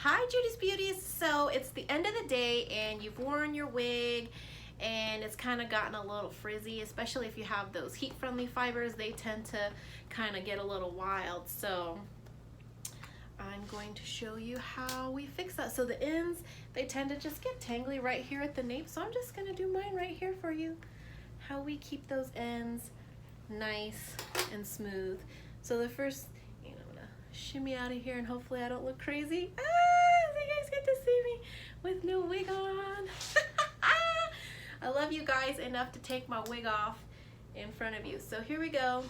Hi Judy's Beauties. So it's the end of the day and you've worn your wig and it's kind of gotten a little frizzy, especially if you have those heat-friendly fibers. They tend to kind of get a little wild. So I'm going to show you how we fix that. So the ends, they tend to just get tangly right here at the nape. So I'm just gonna do mine right here for you. How we keep those ends nice and smooth. So the first, I'm gonna shimmy out of here and hopefully I don't look crazy. So you guys get to see me with no wig on. I love you guys enough to take my wig off in front of you. So here we go.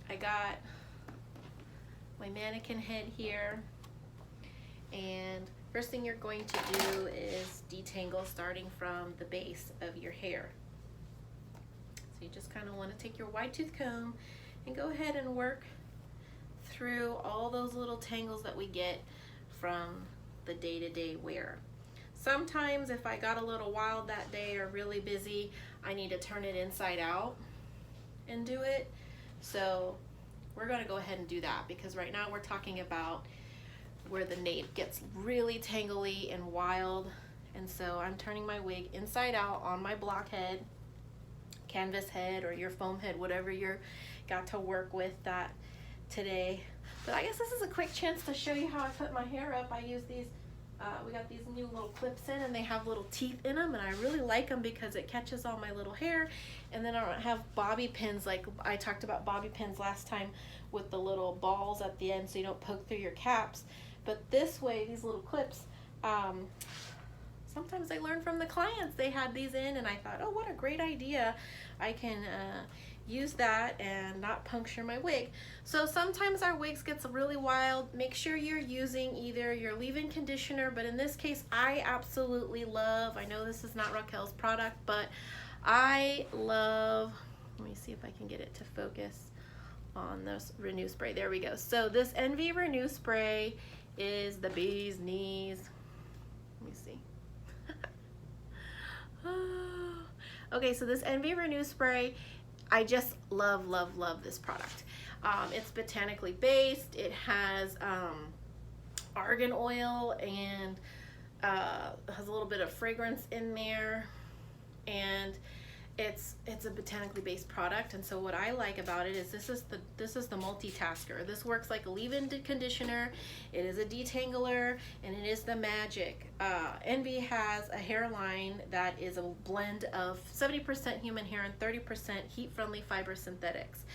I got my mannequin head here, and first thing you're going to do is detangle starting from the base of your hair. So you just kind of want to take your wide tooth comb and go ahead and work through all those little tangles that we get from the day-to-day wear. Sometimes if I got a little wild that day or really busy, I need to turn it inside out and do it. So we're going to go ahead and do that because right now we're talking about where the nape gets really tangly and wild. And so I'm turning my wig inside out on my block head, canvas head, or your foam head, whatever you're got to work with that today. But I guess this is a quick chance to show you how I put my hair up. I use these, we got these new little clips in and they have little teeth in them, and I really like them because it catches all my little hair. And then I don't have bobby pins like I talked about bobby pins last time with the little balls at the end so you don't poke through your caps. But this way, these little clips, sometimes I learn from the clients. They had these in and I thought, oh, what a great idea. I can use that and not puncture my wig. So sometimes our wigs gets really wild. Make sure you're using either your leave-in conditioner, but in this case I absolutely love, I know this is not Raquel's product, but I love, let me see if I can get it to focus on this Renew spray. There we go. So this NV Renew spray is the bee's knees. Let me see. Okay, so this NV Renew spray, I just love, love, love this product. It's botanically based. It has argan oil and has a little bit of fragrance in there, and it's a botanically based product. And so what I like about it is this is the multitasker. This works like a leave-in conditioner, it is a detangler, and it is the magic. Envy has a hairline that is a blend of 70% human hair and 30% heat-friendly fiber synthetics.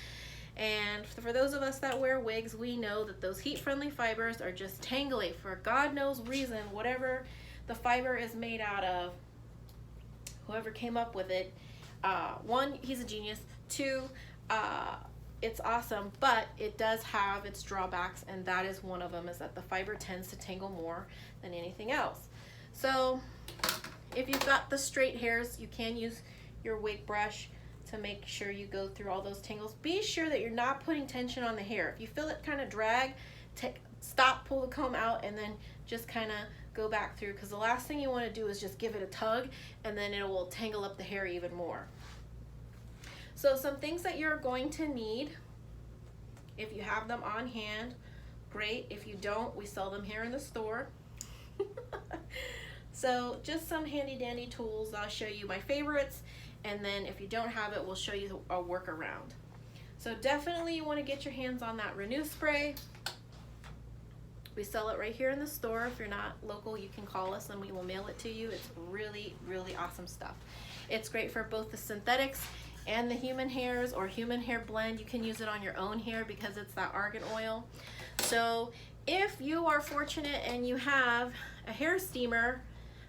And for those of us that wear wigs, we know that those heat-friendly fibers are just tangly for God knows reason. Whatever the fiber is made out of, whoever came up with it, one, he's a genius. Two, it's awesome, but it does have its drawbacks, and that is one of them, is that the fiber tends to tangle more than anything else. So if you've got the straight hairs, you can use your wig brush to make sure you go through all those tangles. Be sure that you're not putting tension on the hair. If you feel it kind of drag, stop, pull the comb out, and then just kind of go back through, because the last thing you want to do is just give it a tug and then it will tangle up the hair even more. So some things that you're going to need, if you have them on hand, great. If you don't, we sell them here in the store. So just some handy dandy tools. I'll show you my favorites, and then if you don't have it, we'll show you a workaround. So definitely you want to get your hands on that Renew spray. We sell it right here in the store. If you're not local, you can call us and we will mail it to you. It's really, really awesome stuff. It's great for both the synthetics and the human hairs, or human hair blend. You can use it on your own hair because it's that argan oil. So if you are fortunate and you have a hair steamer,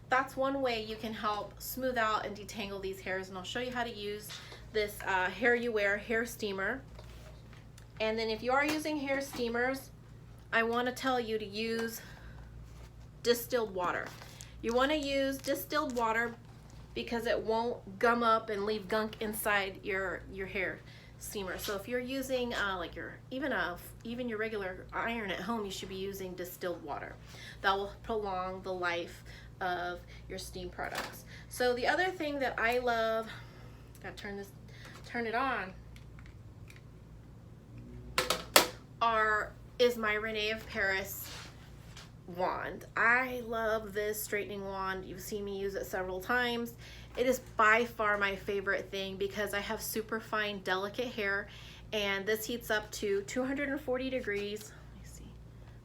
that's one way you can help smooth out and detangle these hairs. And I'll show you how to use this Hair You Wear hair steamer. And then if you are using hair steamers, I want to tell you to use distilled water. You want to use distilled water because it won't gum up and leave gunk inside your hair steamer. So if you're using like even your regular iron at home, you should be using distilled water. That will prolong the life of your steam products. So the other thing that I love, gotta turn it on, is my Renee of Paris wand. I love this straightening wand. You've seen me use it several times. It is by far my favorite thing because I have super fine, delicate hair, and this heats up to 240 degrees. Let me see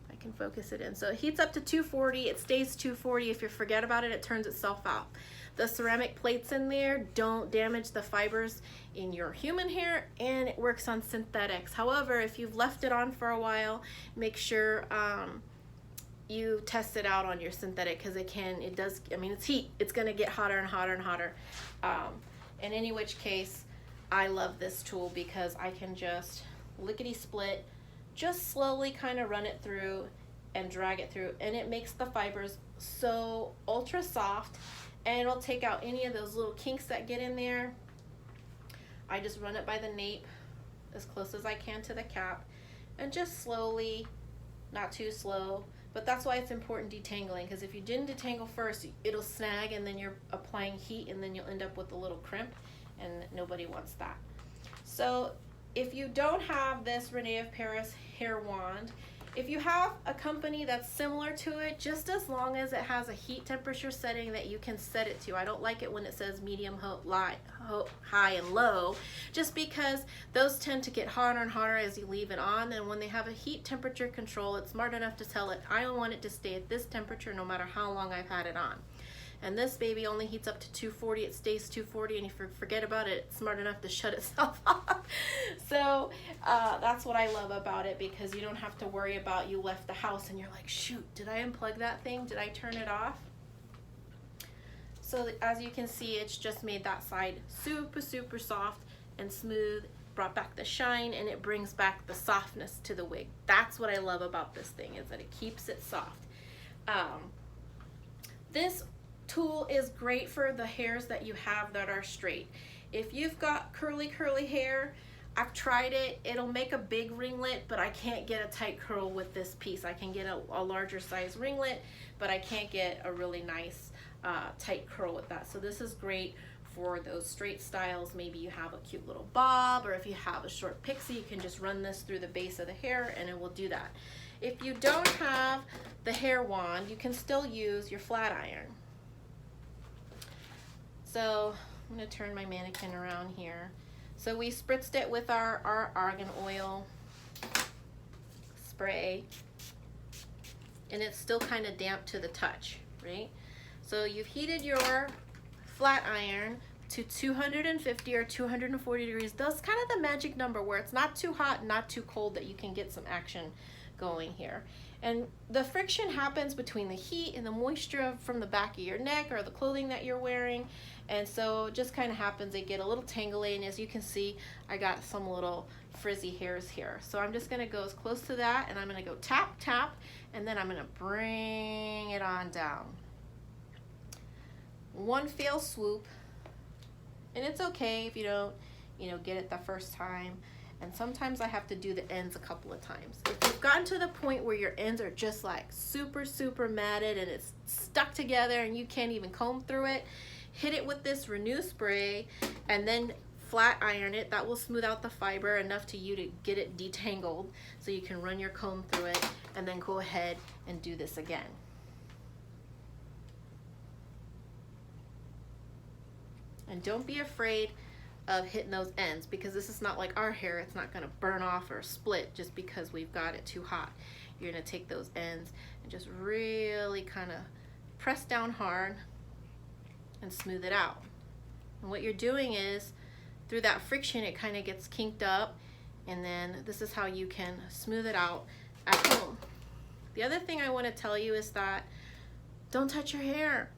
if I can focus it in. So it heats up to 240. It stays 240. If you forget about it, it turns itself out. The ceramic plates in there don't damage the fibers in your human hair, and it works on synthetics. However, if you've left it on for a while, make sure you test it out on your synthetic, because it does, I mean, it's heat. It's gonna get hotter and hotter and hotter. In any which case, I love this tool because I can just lickety split, just slowly kind of run it through and drag it through, and it makes the fibers so ultra soft, and it'll take out any of those little kinks that get in there. I just run it by the nape as close as I can to the cap, and just slowly, not too slow. But that's why it's important detangling, because if you didn't detangle first, it'll snag, and then you're applying heat, and then you'll end up with a little crimp, and nobody wants that. So if you don't have this Renee of Paris hair wand, if you have a company that's similar to it, just as long as it has a heat temperature setting that you can set it to. I don't like it when it says medium, high, and low, just because those tend to get hotter and hotter as you leave it on, and when they have a heat temperature control, it's smart enough to tell it, I don't want it to stay at this temperature no matter how long I've had it on. And this baby only heats up to 240, it stays 240, and if you forget about it, it's smart enough to shut itself off. So that's what I love about it, because you don't have to worry about you left the house and you're like, shoot, did I unplug that thing? Did I turn it off? So as you can see, it's just made that side super, super soft and smooth, brought back the shine, and it brings back the softness to the wig. That's what I love about this thing, is that it keeps it soft. This tool is great for the hairs that you have that are straight. If you've got curly hair, I've tried it, it'll make a big ringlet, but I can't get a tight curl with this piece. I can get a larger size ringlet, but I can't get a really nice tight curl with that. So this is great for those straight styles. Maybe you have a cute little bob, or if you have a short pixie, you can just run this through the base of the hair and it will do that. If you don't have the hair wand, you can still use your flat iron. So I'm going to turn my mannequin around here. So we spritzed it with our argan oil spray, and it's still kind of damp to the touch, right? So you've heated your flat iron to 250 or 240 degrees. That's kind of the magic number where it's not too hot, not too cold, that you can get some action going here. And the friction happens between the heat and the moisture from the back of your neck or the clothing that you're wearing. And so it just kind of happens, they get a little tangly, and as you can see, I got some little frizzy hairs here. So I'm just gonna go as close to that, and I'm gonna go tap, tap, and then I'm gonna bring it on down. One fell swoop, and it's okay if you don't, get it the first time. And sometimes I have to do the ends a couple of times. If you've gotten to the point where your ends are just like super, super matted and it's stuck together and you can't even comb through it, hit it with this Renew spray and then flat iron it. That will smooth out the fiber enough to you to get it detangled so you can run your comb through it, and then go ahead and do this again. And don't be afraid of hitting those ends, because this is not like our hair. It's not going to burn off or split just because we've got it too hot. You're going to take those ends and just really kind of press down hard and smooth it out. And what you're doing is, through that friction, it kind of gets kinked up, and then this is how you can smooth it out at home. The other thing I want to tell you is that don't touch your hair.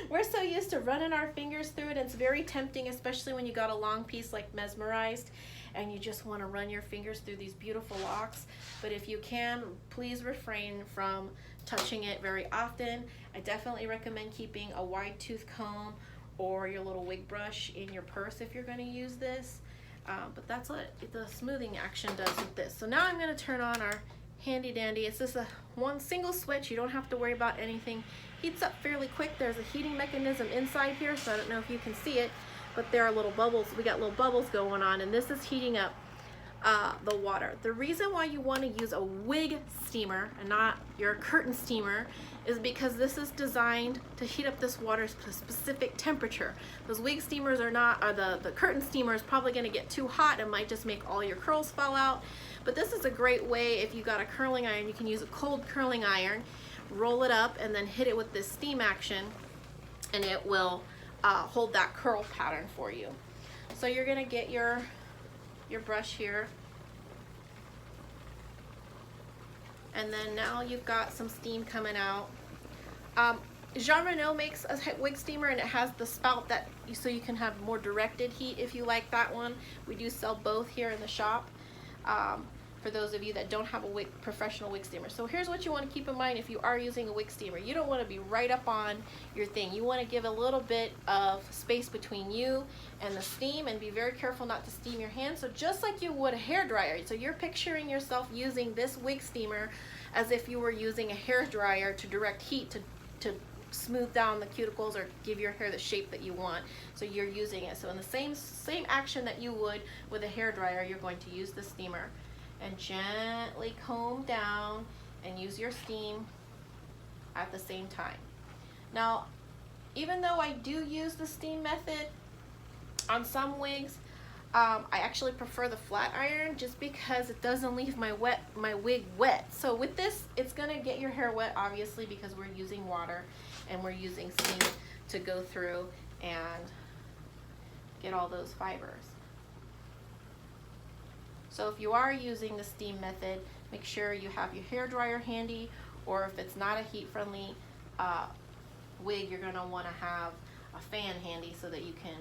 We're so used to running our fingers through it. It's very tempting, especially when you got a long piece like Mesmerized and you just want to run your fingers through these beautiful locks. But if you can, please refrain from touching it very often. I definitely recommend keeping a wide tooth comb or your little wig brush in your purse if you're going to use this. But that's what the smoothing action does with this. So now I'm going to turn on our handy dandy. It's just one single switch. You don't have to worry about anything. Heats up fairly quick. There's a heating mechanism inside here, so I don't know if you can see it, but there are little bubbles. We got little bubbles going on, and this is heating up the water. The reason why you want to use a wig steamer and not your curtain steamer is because this is designed to heat up this water to a specific temperature. Those wig steamers are not, or the curtain steamer is probably going to get too hot and might just make all your curls fall out. But this is a great way. If you got a curling iron, you can use a cold curling iron, roll it up, and then hit it with this steam action, and it will hold that curl pattern for you. So you're going to get your brush here, and then now you've got some steam coming out. Jean Renault makes a wig steamer, and it has the spout that so you can have more directed heat if you like that one. We do sell both here in the shop, for those of you that don't have a professional wig steamer. So here's what you want to keep in mind if you are using a wig steamer. You don't want to be right up on your thing. You want to give a little bit of space between you and the steam, and be very careful not to steam your hands. So just like you would a hair dryer. So you're picturing yourself using this wig steamer as if you were using a hair dryer to direct heat to smooth down the cuticles or give your hair the shape that you want. So you're using it. So in the same action that you would with a hair dryer, you're going to use the steamer and gently comb down and use your steam at the same time. Now, even though I do use the steam method on some wigs, I actually prefer the flat iron just because it doesn't leave my wig wet. So with this, it's gonna get your hair wet, obviously, because we're using water and we're using steam to go through and get all those fibers. So if you are using the steam method, make sure you have your hair dryer handy, or if it's not a heat-friendly wig, you're gonna wanna have a fan handy so that you can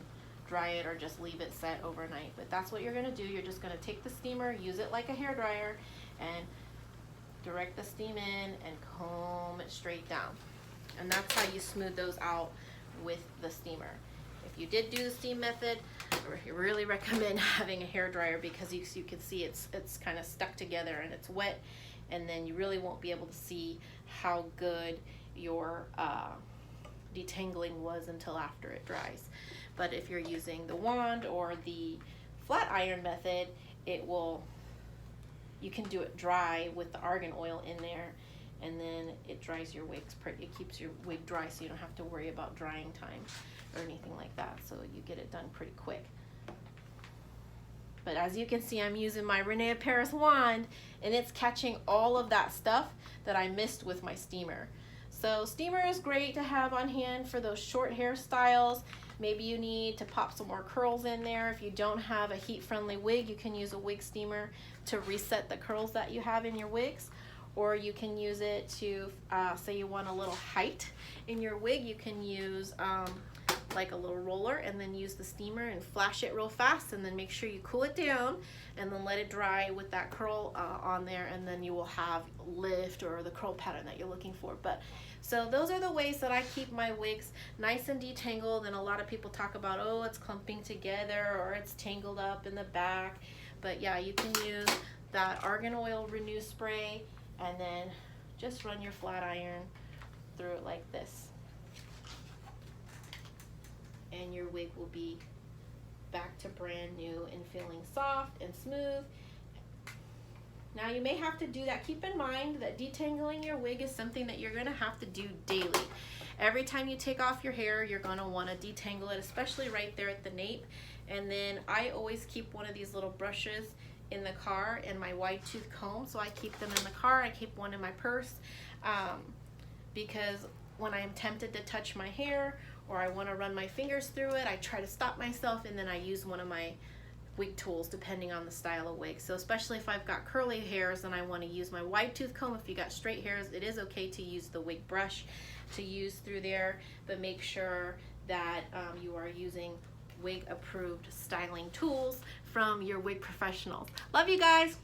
dry it or just leave it set overnight. But that's what you're gonna do. You're just gonna take the steamer, use it like a hair dryer, and direct the steam in and comb it straight down. And that's how you smooth those out with the steamer. If you did do the steam method, I really recommend having a hair dryer, because you can see it's kind of stuck together and it's wet, and then you really won't be able to see how good your detangling was until after it dries. But if you're using the wand or the flat iron method, you can do it dry with the argan oil in there, and then it dries your wigs. It keeps your wig dry, so you don't have to worry about drying time or anything like that. So you get it done pretty quick. But as you can see, I'm using my Rene Paris wand, and it's catching all of that stuff that I missed with my steamer. So steamer is great to have on hand for those short hairstyles. Maybe you need to pop some more curls in there. If you don't have a heat-friendly wig, you can use a wig steamer to reset the curls that you have in your wigs. Or you can use it to, say you want a little height in your wig, you can use like a little roller, and then use the steamer and flash it real fast, and then make sure you cool it down and then let it dry with that curl on there, and then you will have lift or the curl pattern that you're looking for. But so those are the ways that I keep my wigs nice and detangled. And a lot of people talk about, oh, it's clumping together or it's tangled up in the back. But yeah, you can use that argan oil renew spray, and then just run your flat iron through it like this, and your wig will be back to brand new and feeling soft and smooth. Now you may have to do that. Keep in mind that detangling your wig is something that you're gonna have to do daily. Every time you take off your hair, you're gonna wanna detangle it, especially right there at the nape. And then I always keep one of these little brushes in the car and my wide tooth comb, so I keep them in the car. I keep one in my purse, because when I'm tempted to touch my hair or I want to run my fingers through it, I try to stop myself, and then I use one of my wig tools depending on the style of wig. So especially if I've got curly hairs and I want to use my wide tooth comb. If you got straight hairs, it is okay to use the wig brush to use through there, but make sure that you are using wig approved styling tools from your wig professionals. Love you guys.